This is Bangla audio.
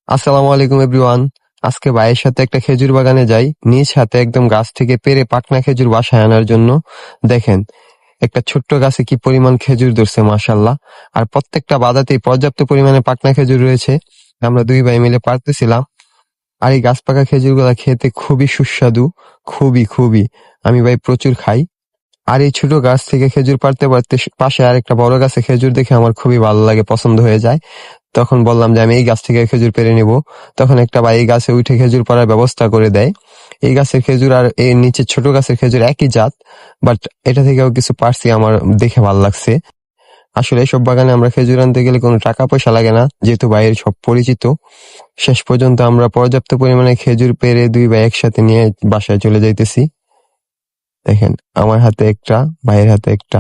আসসালামু আলাইকুম এভরিওয়ান। আজকে ভাইয়ের সাথে একটা খেজুর বাগানে যাই, নিজ হাতে একদম গাছ থেকে পেড়ে পাকনা খেজুর বাসায় আনার জন্য। দেখেন একটা ছোট্ট গাছে কি পরিমাণ খেজুর ধরছে, মাশাল্লাহ। আর প্রত্যেকটা বাদাতেই পর্যাপ্ত পরিমাণে পাকনা খেজুর রয়েছে। আমরা দুই ভাই মিলে পারতেছিলাম। আর এই গাছ পাকা খেজুরগুলা খেতে খুবই সুস্বাদু, খুবই খুবই। আমি ভাই প্রচুর খাই। আর এই ছোট গাছ থেকে খেজুর পাড়তে পারতে পাশে আরেকটা বড় গাছে খেজুর দেখে আমার খুবই ভালো লাগে, পছন্দ হয়ে যায়। তখন বললাম যে আমি এই গাছ থেকে খেজুর পেড়ে নিব। তখন একটা ভাই এই গাছে উঠে খেজুর পাড়ার ব্যবস্থা করে দেয়। এই গাছের খেজুর আর এই নিচে ছোট গাছের খেজুর একই জাত, বাট এটা থেকেও কিছু পারছি, আমার দেখে ভালো লাগছে। আসলে এসব বাগানে আমরা খেজুর আনতে গেলে কোনো টাকা পয়সা লাগে না, যেহেতু ভাইয়ের সব পরিচিত। শেষ পর্যন্ত আমরা পর্যাপ্ত পরিমাণে খেজুর পেড়ে দুই ভাই একসাথে নিয়ে বাসায় চলে যাইতেছি। দেখেন আমার হাতে একটা, ভাইয়ের হাতে একটা।